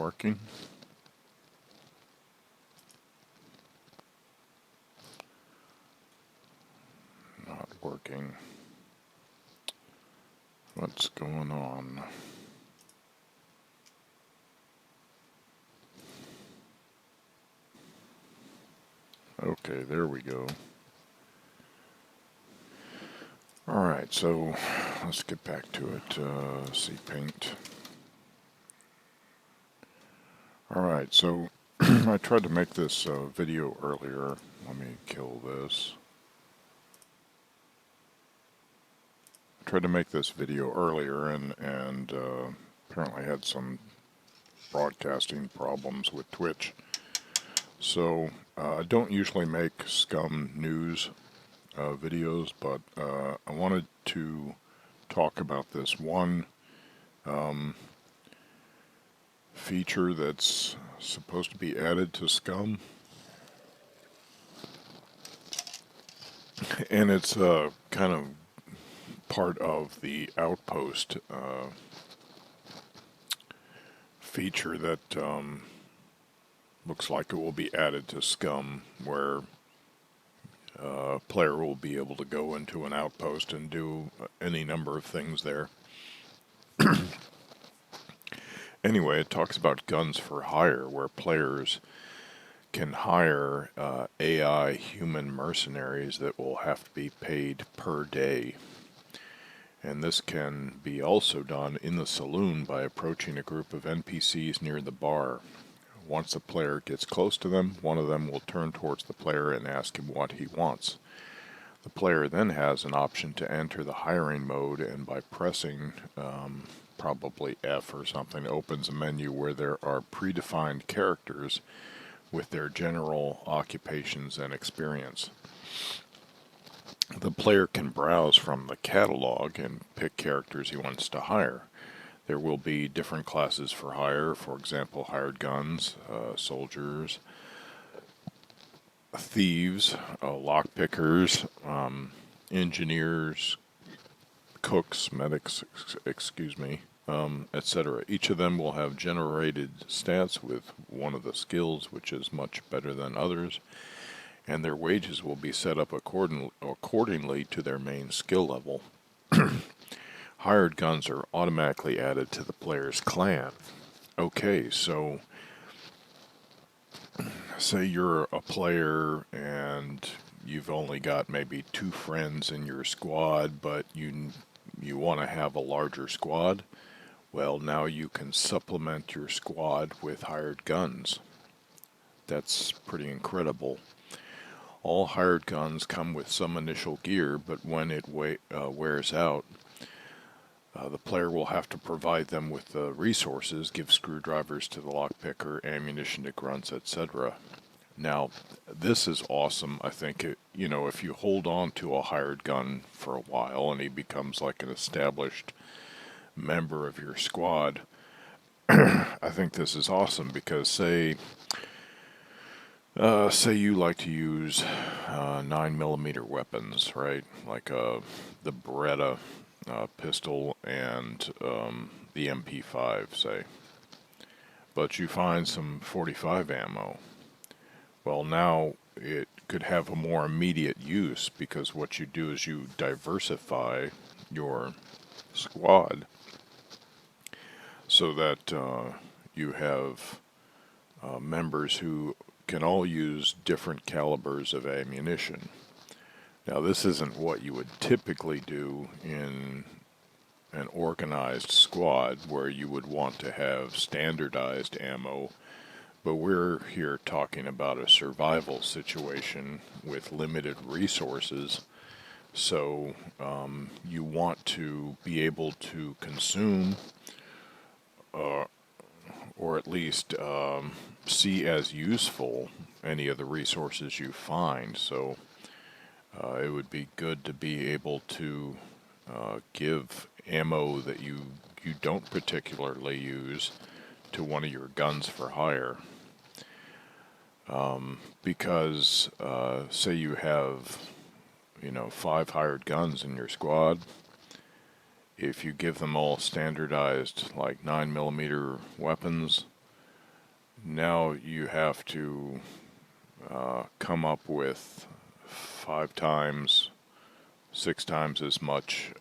working. Not working. What's going on? Okay, there we go. Alright, so let's get back to it. See paint. Alright, so I tried to make this video earlier. Let me kill this. I tried to make this video earlier and apparently had some broadcasting problems with Twitch. So I don't usually make SCUM news videos, but I wanted to talk about this one feature that's supposed to be added to SCUM, and it's kind of part of the outpost feature that looks like it will be added to SCUM, where a player will be able to go into an outpost and do any number of things there. Anyway, it talks about guns for hire, where players can hire AI human mercenaries that will have to be paid per day. And this can be also done in the saloon by approaching a group of NPCs near the bar. Once the player gets close to them, one of them will turn towards the player and ask him what he wants. The player then has an option to enter the hiring mode, and by pressing probably F or something, opens a menu where there are predefined characters with their general occupations and experience. The player can browse from the catalog and pick characters he wants to hire. There will be different classes for hire, for example, hired guns, soldiers, thieves, lockpickers, engineers, cooks, medics, etc. Each of them will have generated stats with one of the skills, which is much better than others, and their wages will be set up accordingly to their main skill level. Hired guns are automatically added to the player's clan. Okay, so say you're a player and you've only got maybe 2 friends in your squad, but you want to have a larger squad. Well, now you can supplement your squad with hired guns. That's pretty incredible. All hired guns come with some initial gear, but when it wears out, the player will have to provide them with the resources, give screwdrivers to the lockpicker, ammunition to grunts, etc. Now, this is awesome. I think, if you hold on to a hired gun for a while and he becomes like an established member of your squad, I think this is awesome, because say you like to use 9mm weapons, right? Like the Beretta pistol and the MP5, say. But you find some .45 ammo. Well, now it could have a more immediate use, because what you do is you diversify your squad so that you have members who can all use different calibers of ammunition. Now, this isn't what you would typically do in an organized squad, where you would want to have standardized ammo, but we're here talking about a survival situation with limited resources. So you want to be able to consume or at least see as useful any of the resources you find. So it would be good to be able to give ammo that you don't particularly use to one of your guns for hire. Because say you have 5 hired guns in your squad, if you give them all standardized like 9mm weapons, now you have to come up with 5 times, 6 times as much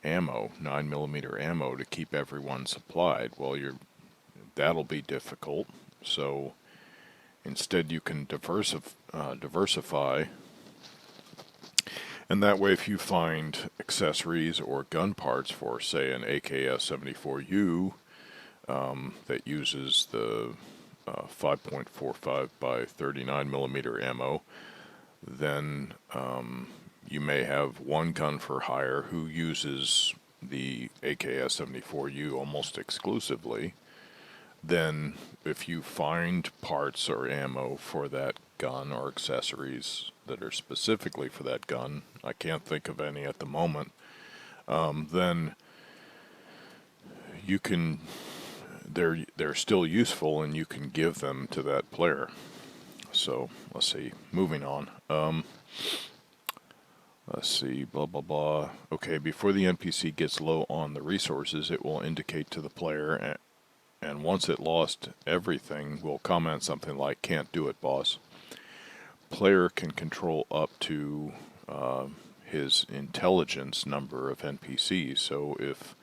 ammo, 9mm ammo, to keep everyone supplied. Well, that'll be difficult. So instead, you can diversify, and that way, if you find accessories or gun parts for, say, an AKS-74U that uses the 5.45 by 39mm ammo, then you may have one gun for hire who uses the AKS-74U almost exclusively. Then if you find parts or ammo for that gun or accessories that are specifically for that gun, I can't think of any at the moment, then you can, they're still useful and you can give them to that player. So let's see, moving on. Let's see, blah, blah, blah. Okay, before the NPC gets low on the resources, it will indicate to the player, and once it lost everything, will comment something like, "Can't do it, boss." Player can control up to his intelligence number of NPCs. So if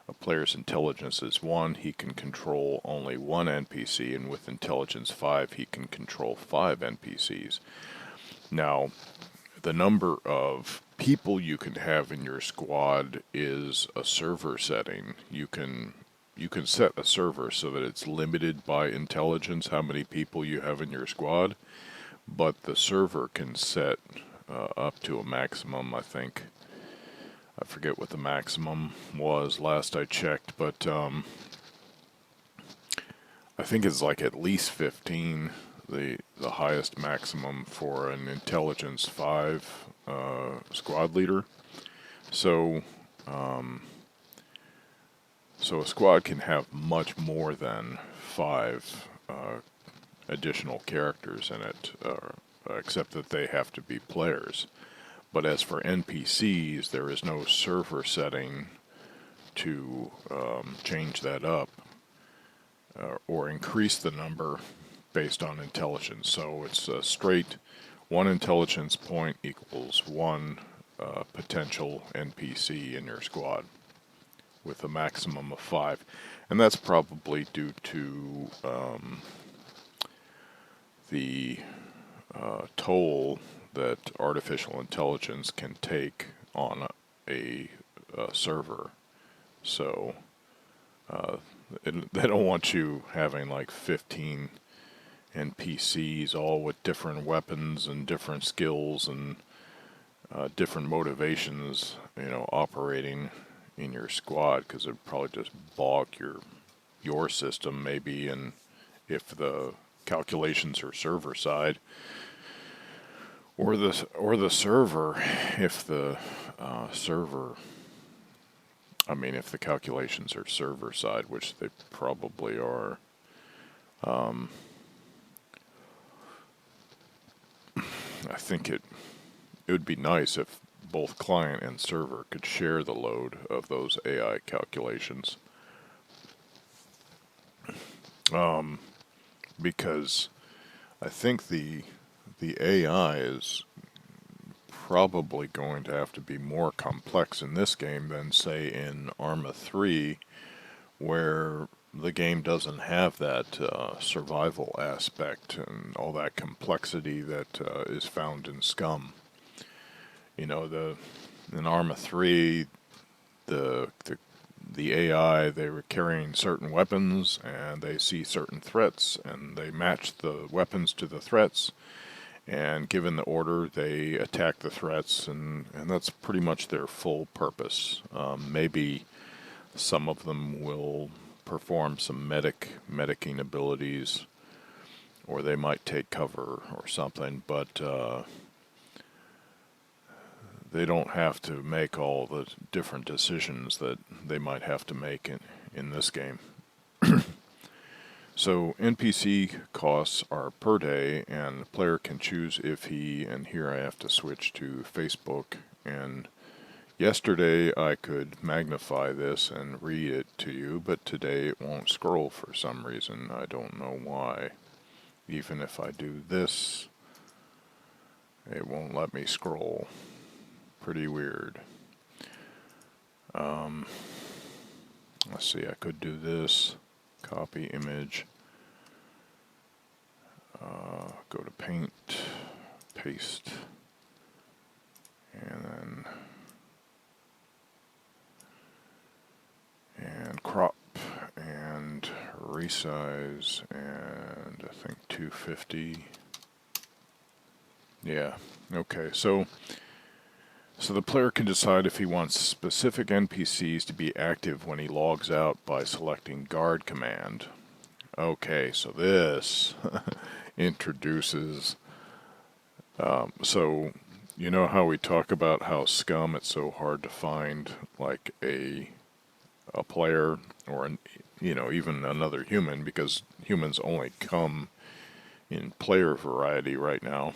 a player's intelligence is 1, he can control only 1 NPC, and with intelligence 5, he can control 5 NPCs. Now, the number of people you can have in your squad is a server setting. You can set a server so that it's limited by intelligence, how many people you have in your squad, but the server can set up to a maximum, I think. I forget what the maximum was last I checked, but I think it's like at least 15, the highest maximum for an intelligence 5 squad leader. So so a squad can have much more than 5 additional characters in it, except that they have to be players. But as for NPCs, there is no server setting to change that up or increase the number based on intelligence. So it's a straight 1 intelligence point equals 1 potential NPC in your squad, with a maximum of 5. And that's probably due to the toll that artificial intelligence can take on a server. So they don't want you having like 15 NPCs all with different weapons and different skills and different motivations, operating in your squad, because it'd probably just bog your system maybe, and if the calculations are server side, or the server, if the server, I mean, if the calculations are server side, which they probably are, I think it would be nice if both client and server could share the load of those AI calculations. Because I think the AI is probably going to have to be more complex in this game than, say, in Arma 3, where the game doesn't have that survival aspect and all that complexity that is found in SCUM. In Arma 3, the AI, they were carrying certain weapons, and they see certain threats, and they match the weapons to the threats, and given the order, they attack the threats, and that's pretty much their full purpose. Maybe some of them will perform some medicing abilities, or they might take cover or something, but they don't have to make all the different decisions that they might have to make in this game. So NPC costs are per day, and the player can choose if he, and here I have to switch to Facebook and Yesterday I could magnify this and read it to you, but today it won't scroll for some reason. I don't know why. Even if I do this, it won't let me scroll. Pretty weird. Let's see, I could do this. Copy image. Go to paint, paste, and crop, and resize, and I think 250. Yeah, okay, so the player can decide if he wants specific NPCs to be active when he logs out by selecting guard command. Okay, so this introduces, so you know how we talk about how SCUM, it's so hard to find like a player or even another human, because humans only come in player variety right now.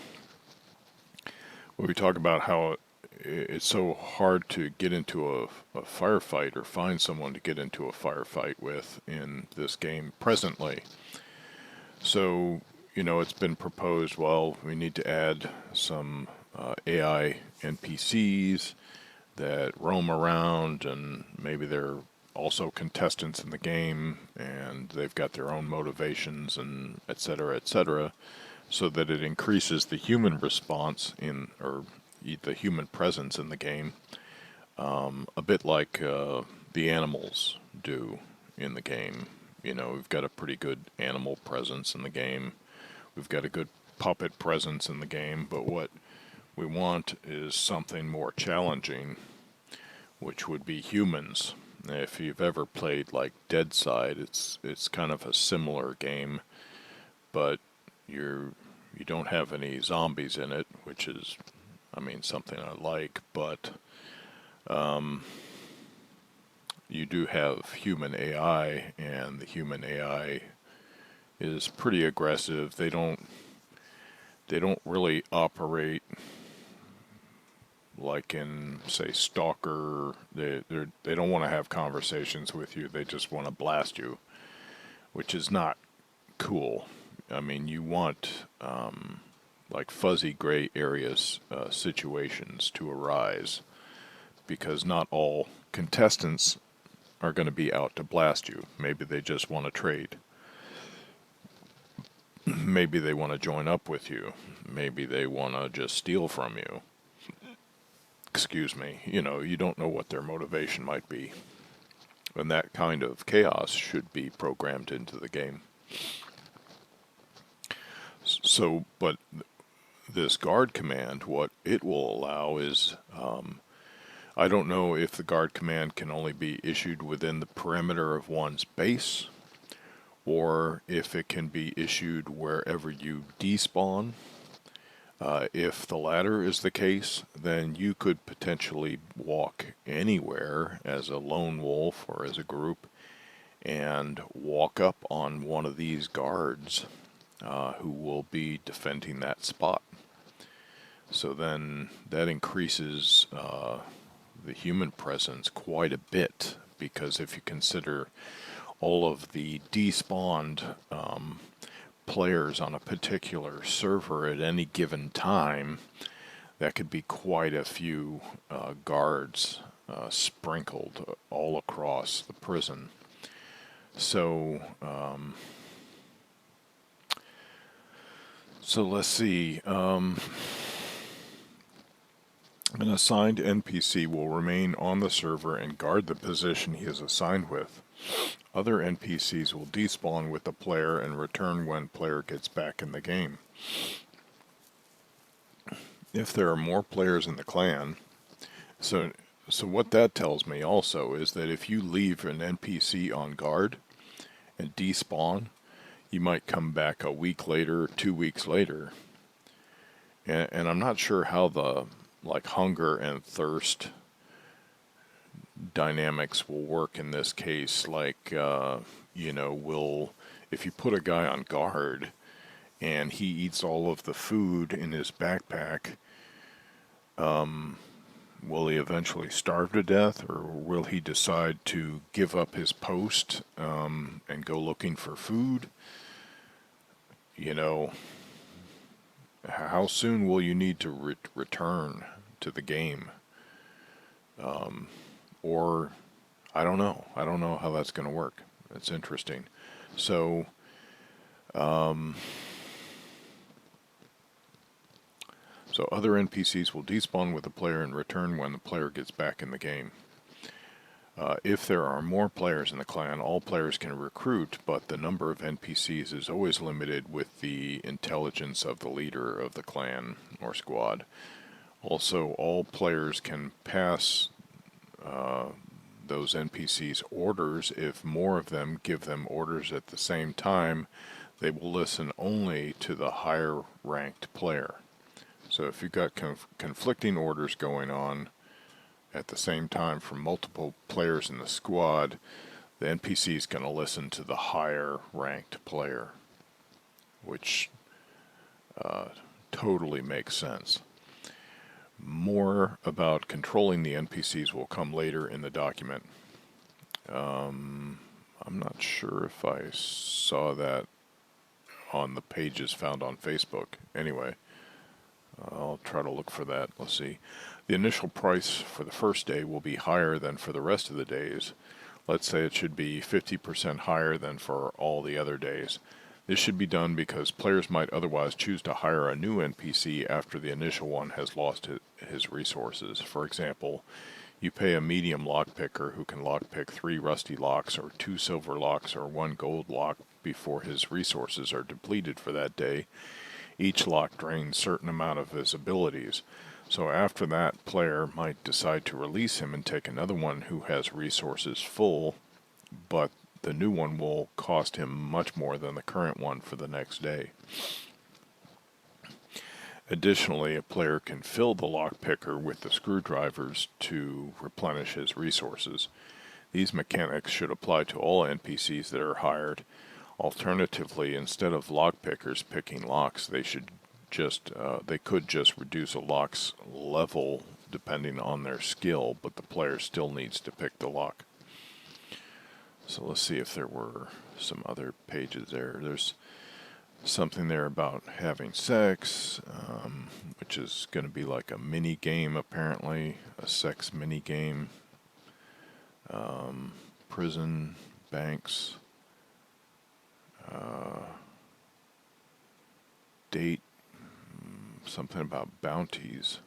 When we talk about how it's so hard to get into a firefight or find someone to get into a firefight with in this game presently. So, it's been proposed, well, we need to add some AI NPCs that roam around, and maybe they're also contestants in the game, and they've got their own motivations, and et cetera, so that it increases the human response or the human presence in the game, a bit like the animals do in the game. We've got a pretty good animal presence in the game. We've got a good puppet presence in the game, but what we want is something more challenging, which would be humans. If you've ever played like Deadside, it's kind of a similar game, but you don't have any zombies in it, which is, something I like, but you do have human AI, and the human AI is pretty aggressive. They don't really operate like in, say, Stalker. They don't want to have conversations with you. They just want to blast you, which is not cool. You want like fuzzy gray areas situations to arise, because not all contestants are going to be out to blast you. Maybe they just want to trade. Maybe they want to join up with you. Maybe they want to just steal from you. Excuse me. You don't know what their motivation might be. And that kind of chaos should be programmed into the game. So, but this guard command, what it will allow is, I don't know if the guard command can only be issued within the perimeter of one's base, or if it can be issued wherever you despawn. If the latter is the case, then you could potentially walk anywhere as a lone wolf or as a group and walk up on one of these guards who will be defending that spot. So then that increases the human presence quite a bit, because if you consider all of the despawned players on a particular server at any given time, that could be quite a few guards sprinkled all across the prison. So, let's see. An assigned NPC will remain on the server and guard the position he is assigned with. Other NPCs will despawn with the player and return when player gets back in the game. If there are more players in the clan, so what that tells me also is that if you leave an NPC on guard and despawn, you might come back a week later, 2 weeks later. And I'm not sure how the hunger and thirst dynamics will work in this case. If you put a guy on guard and he eats all of the food in his backpack, will he eventually starve to death, or will he decide to give up his post and go looking for food? You know, how soon will you need to return to the game? Or I don't know. I don't know how that's going to work. It's interesting. So, so other NPCs will despawn with the player and return when the player gets back in the game. If there are more players in the clan, all players can recruit, but the number of NPCs is always limited with the intelligence of the leader of the clan or squad. Also, all players can pass those NPCs orders. If more of them give them orders at the same time, they will listen only to the higher ranked player. So if you've got conflicting orders going on at the same time from multiple players in the squad, the NPC is going to listen to the higher ranked player, which totally makes sense. More about controlling the NPCs will come later in the document. I'm not sure if I saw that on the pages found on Facebook. Anyway, I'll try to look for that. Let's see. The initial price for the first day will be higher than for the rest of the days. Let's say it should be 50% higher than for all the other days. This should be done because players might otherwise choose to hire a new NPC after the initial one has lost his resources. For example, you pay a medium lockpicker who can lockpick 3 rusty locks or 2 silver locks or 1 gold lock before his resources are depleted for that day. Each lock drains a certain amount of his abilities. So after that, player might decide to release him and take another one who has resources full, but the new one will cost him much more than the current one for the next day. Additionally, a player can fill the lockpicker with the screwdrivers to replenish his resources. These mechanics should apply to all NPCs that are hired. Alternatively, instead of lockpickers picking locks, they could just reduce a lock's level depending on their skill, but the player still needs to pick the lock. So let's see if there were some other pages there. There's something there about having sex, which is going to be like a mini game apparently, a sex mini game. Prison, banks, date, something about bounties.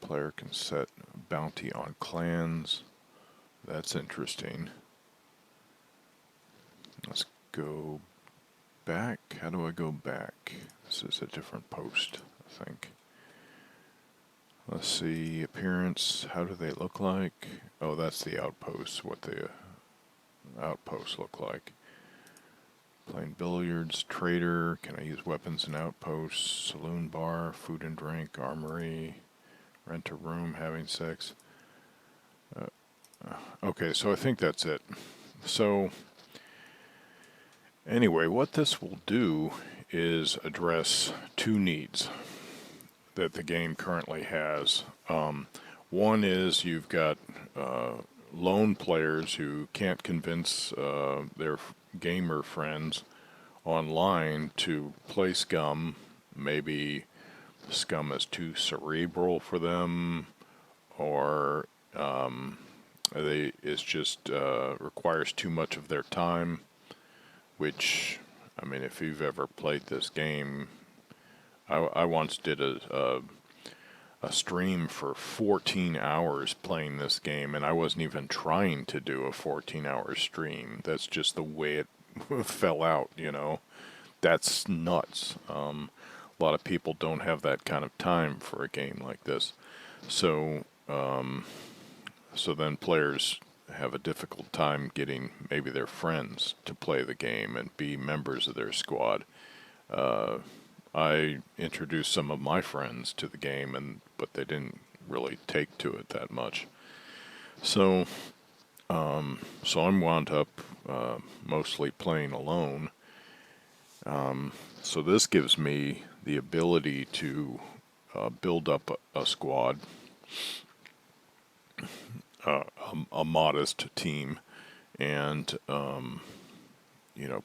Player can set bounty on clans. That's interesting. Let's go back. How do I go back? This is a different post, I think. Let's see, appearance. How do they look like? Oh, that's the outposts, what the outposts look like. Playing billiards, trader. Can I use weapons and outposts? Saloon bar, food and drink, armory, rent a room, having sex. Okay, so I think that's it. So anyway, what this will do is address 2 needs that the game currently has. One is you've got lone players who can't convince their gamer friends online to play SCUM. Maybe SCUM is too cerebral for them, or it just requires too much of their time, which, I mean, if you've ever played this game, I once did a stream for 14 hours playing this game, and I wasn't even trying to do a 14-hour stream. That's just the way it fell out, you know. That's nuts. A lot of people don't have that kind of time for a game like this. So then players have a difficult time getting maybe their friends to play the game and be members of their squad. I introduced some of my friends to the game, but they didn't really take to it that much. So I'm wound up mostly playing alone. So this gives me the ability to build up a squad, a modest team, and you know,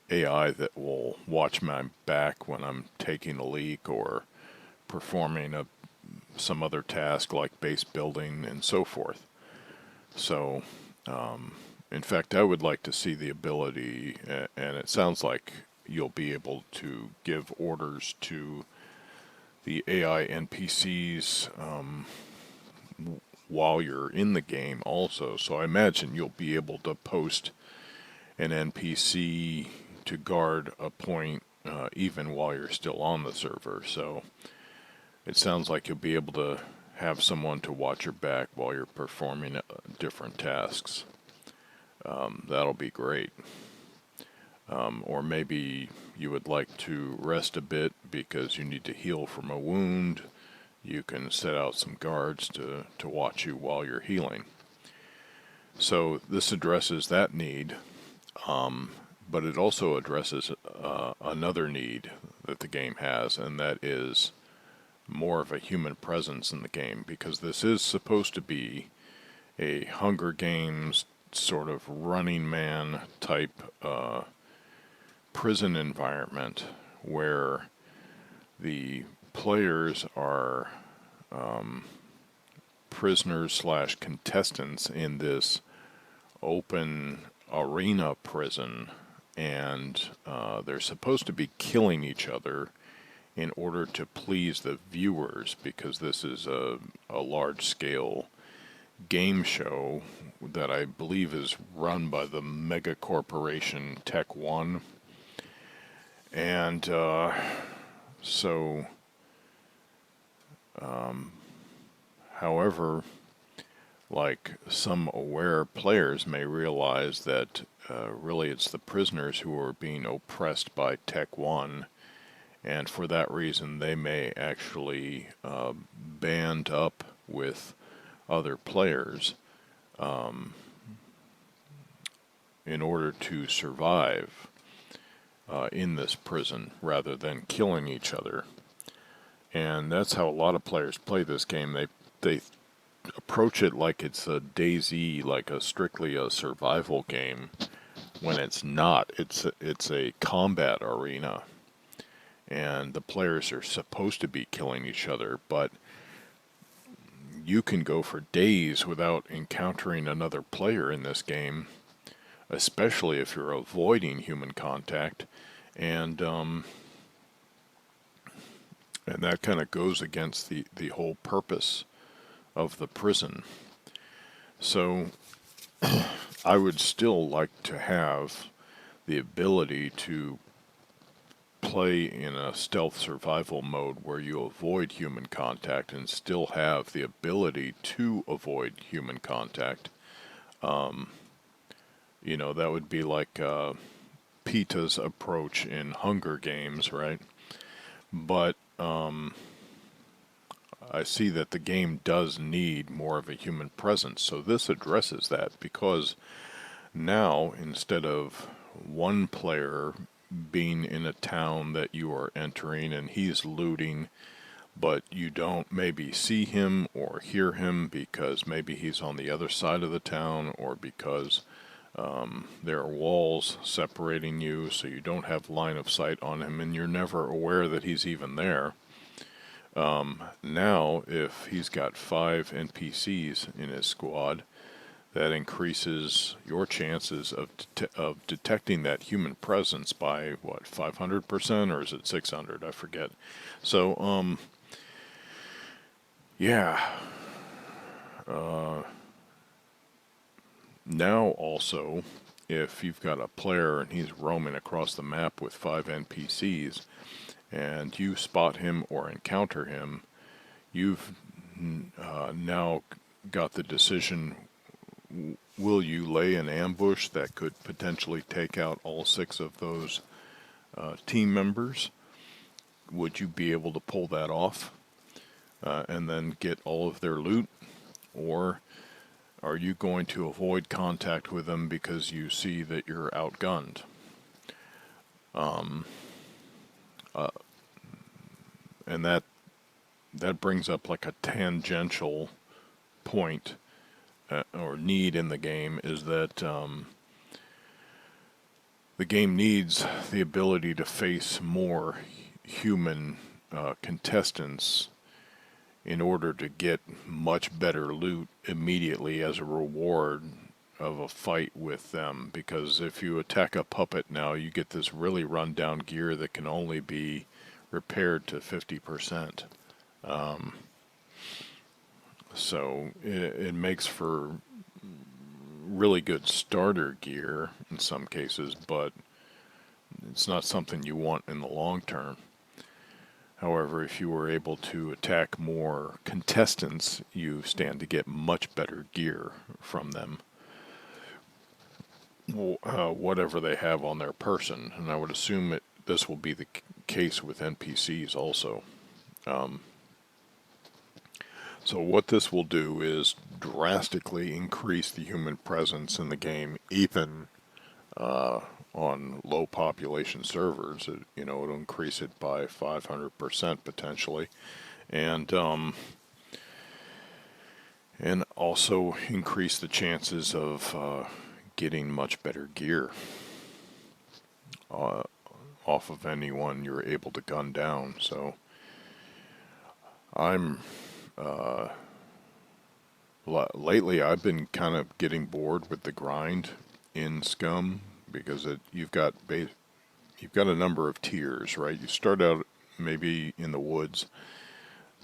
AI that will watch my back when I'm taking a leak or performing some other task like base building and so forth. So, in fact, I would like to see the ability, and it sounds like you'll be able to give orders to the AI NPCs while you're in the game also. So I imagine you'll be able to post an NPC to guard a point even while you're still on the server. So it sounds like you'll be able to have someone to watch your back while you're performing different tasks. That'll be great. Or maybe you would like to rest a bit because you need to heal from a wound. You can set out some guards to watch you while you're healing. So this addresses that need, but it also addresses another need that the game has, and that is more of a human presence in the game, because this is supposed to be a Hunger Games sort of Running Man type prison environment where the players are prisoners slash contestants in this open arena prison, and they're supposed to be killing each other in order to please the viewers, because this is a large scale game show that I believe is run by the mega corporation Tech One. And however, like some aware players may realize that really it's the prisoners who are being oppressed by Tech One, and for that reason they may actually band up with other players in order to survive in this prison rather than killing each other. And that's how a lot of players play this game. They approach it like it's a DayZ, like strictly a survival game, when it's not. It's a combat arena, and the players are supposed to be killing each other, but you can go for days without encountering another player in this game, especially if you're avoiding human contact, and that kind of goes against the whole purpose of the prison. So I would still like to have the ability to play in a stealth survival mode where you avoid human contact and still have the ability to avoid human contact. You know, that would be like PETA's approach in Hunger Games, right? But I see that the game does need more of a human presence, so this addresses that, because now, instead of one player being in a town that you are entering and he's looting, but you don't maybe see him or hear him because maybe he's on the other side of the town, or because there are walls separating you, so you don't have line of sight on him and you're never aware that he's even there. Now, if he's got 5 NPCs in his squad, that increases your chances of detecting that human presence by, what, 500%, or is it 600? I forget. So, yeah. Now also, if you've got a player and he's roaming across the map with 5 NPCs, and you spot him or encounter him, you've now got the decision: will you lay an ambush that could potentially take out all 6 of those team members? Would you be able to pull that off and then get all of their loot? Or are you going to avoid contact with them because you see that you're outgunned? And that that brings up like a tangential point or need in the game, is that the game needs the ability to face more human contestants in order to get much better loot immediately as a reward of a fight with them. Because if you attack a puppet now, you get this really run-down gear that can only be repaired to 50%. So it makes for really good starter gear in some cases, but it's not something you want in the long term. However, if you were able to attack more contestants, you stand to get much better gear from them, whatever they have on their person. And I would assume this will be the case with NPCs also. So what this will do is drastically increase the human presence in the game, even on low population servers. It'll increase it by 500% potentially, and also increase the chances of getting much better gear off of anyone you're able to gun down. So lately I've been kind of getting bored with the grind in SCUM, because you've got a number of tiers, right? You start out maybe in the woods,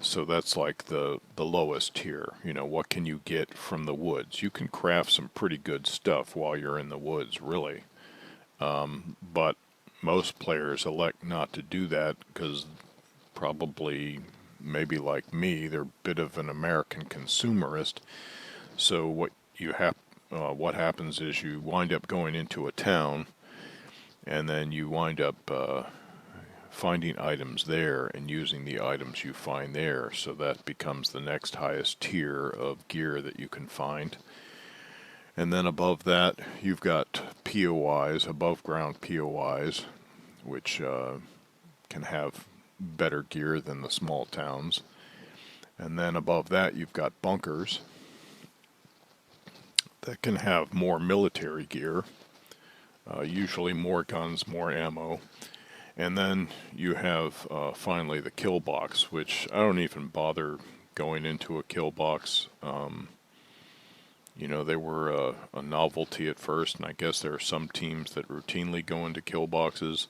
so that's like the lowest tier. What can you get from the woods? You can craft some pretty good stuff while you're in the woods, really. But most players elect not to do that because probably, maybe like me, they're a bit of an American consumerist. So what happens is you wind up going into a town, and then you wind up finding items there and using the items you find there. So that becomes the next highest tier of gear that you can find. And then above that, you've got POIs, above ground POIs, which can have better gear than the small towns. And then above that, you've got bunkers that can have more military gear, usually more guns, more ammo. And then you have finally the kill box, which I don't even bother going into a kill box. They were a novelty at first, and I guess there are some teams that routinely go into kill boxes,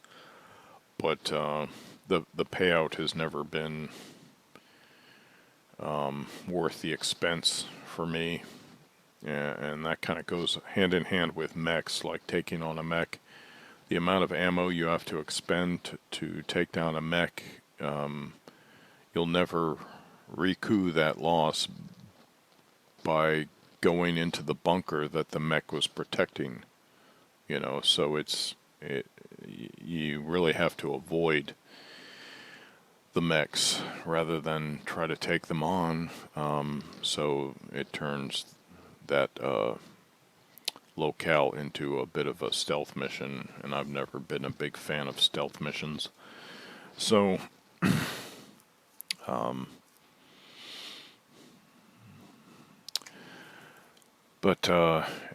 but the payout has never been worth the expense for me. And that kind of goes hand in hand with mechs, like taking on a mech. The amount of ammo you have to expend to take down a mech, you'll never recoup that loss by going into the bunker that the mech was protecting. So you really have to avoid the mechs rather than try to take them on. So it turns that locale into a bit of a stealth mission, and I've never been a big fan of stealth missions. So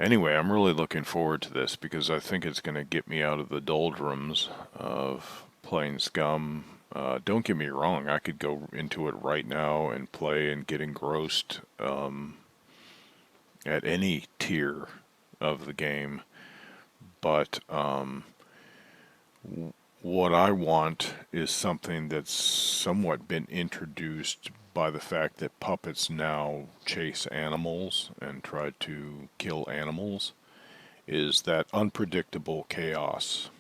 anyway, I'm really looking forward to this, because I think it's going to get me out of the doldrums of playing SCUM. Don't get me wrong, I could go into it right now and play and get engrossed at any tier of the game, but what I want is something that's somewhat been introduced by the fact that puppets now chase animals and try to kill animals, is that unpredictable chaos.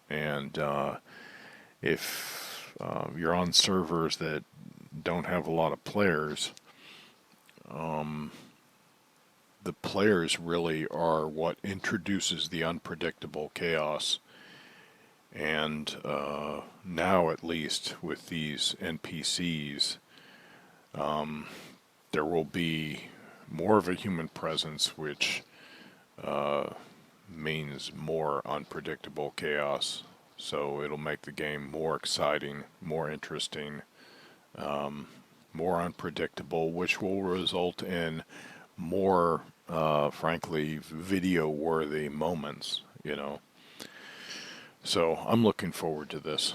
And if you're on servers that don't have a lot of players, the players really are what introduces the unpredictable chaos. And now, at least with these NPCs, there will be more of a human presence, which means more unpredictable chaos. So it'll make the game more exciting, more interesting. more unpredictable, which will result in more, frankly, video-worthy moments, you know. So I'm looking forward to this.